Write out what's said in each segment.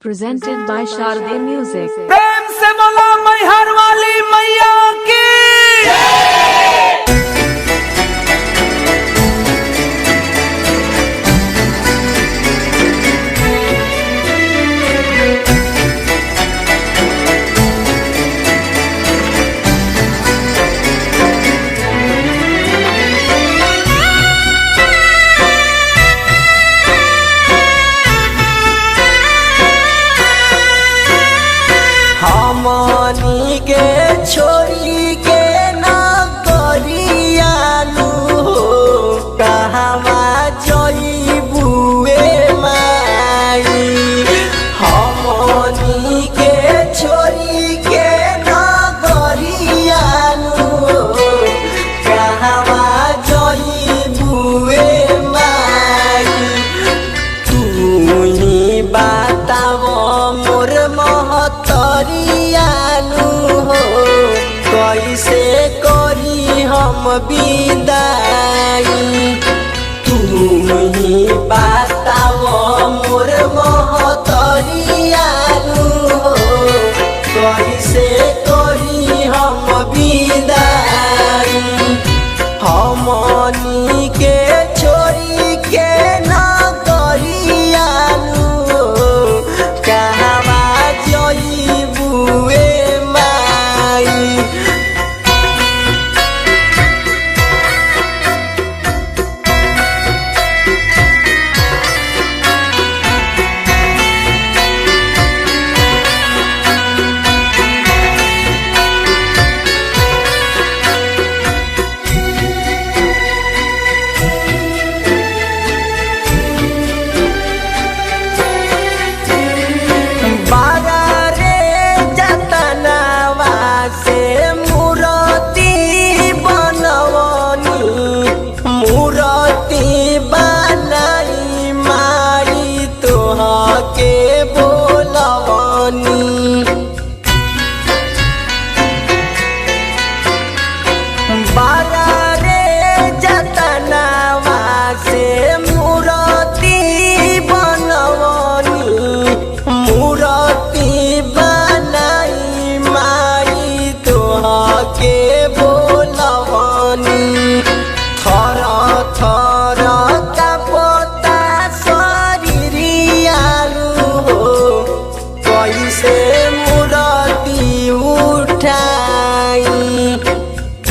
presented by Sharde Music। प्रेम से बोला मैहर वाली मैया की। हमनी के छोरी के ना करियानु कहवा जइबुए माई। हमनी के छोरी के ना करियानु कहवा जइबुए माई। तू ही बताव मोर महतरियानु हो कैसे करी हम विदाई। तू ही बताव मोर महतरियानु हो कैसे करी हम विदाई। हमनी के छोरी के ना करियानु कहवा जइबुए माई।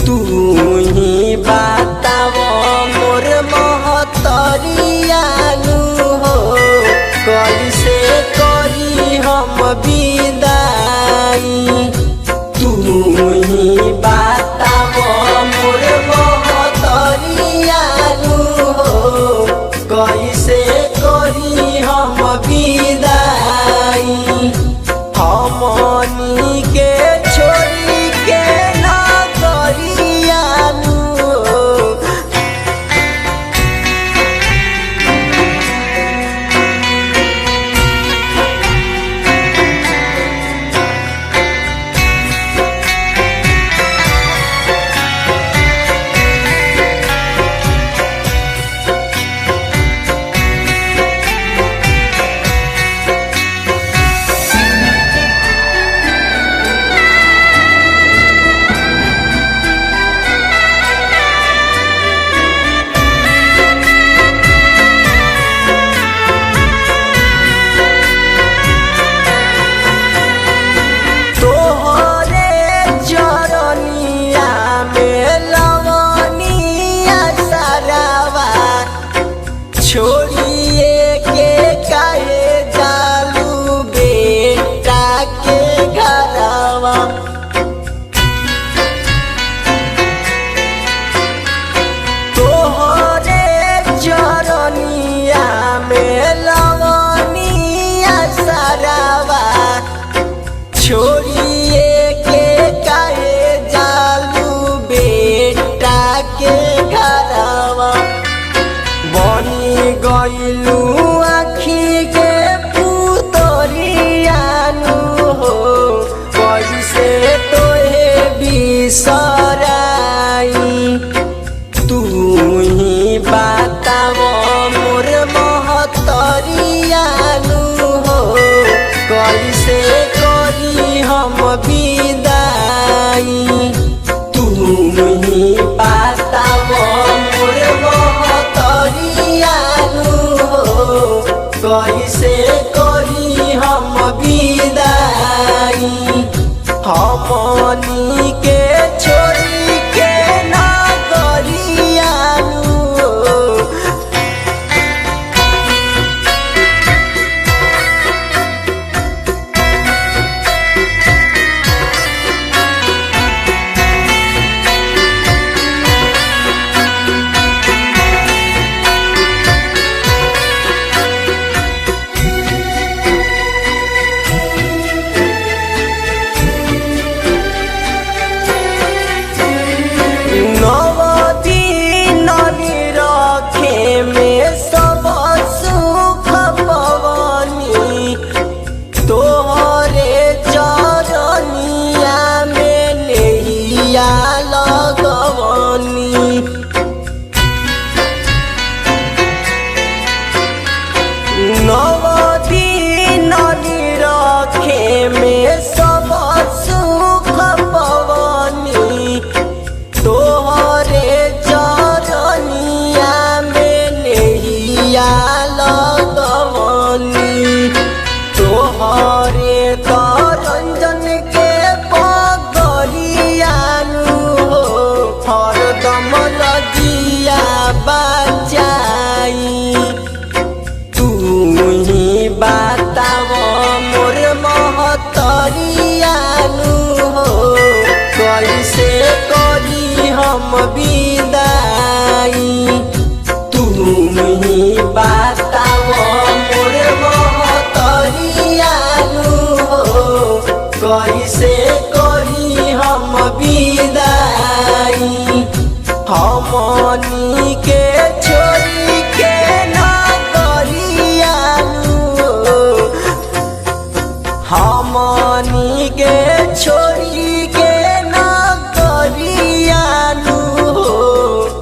तू ही बताव मोर महतरियानु हो कैसे करी हम विदाई। तू ही बताव मोर महतरियानु हो कैसे करी हम विदाई। विदाई तुम ही बताओ मोर महतरिया हो कैसे करी हम विदाई हमनी के छोरी के ना करिया हमनी के छोरी के ना करियानु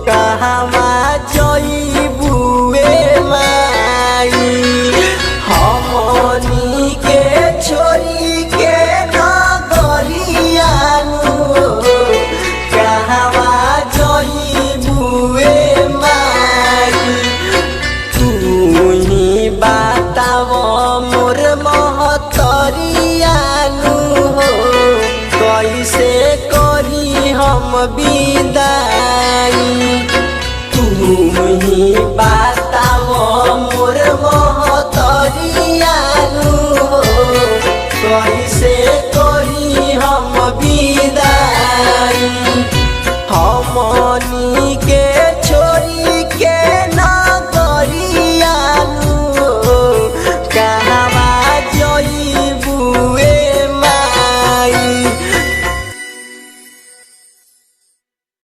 कहवा जइबुए माई हमनी के छोरी के ना करियानु कहवा जइबुए माई तू ही बताव मोर महतरियानु हो कैसे करी हम विदाई तुम ही बताव मोर महतरियानु हो कैसे करी हम विदाई हमनी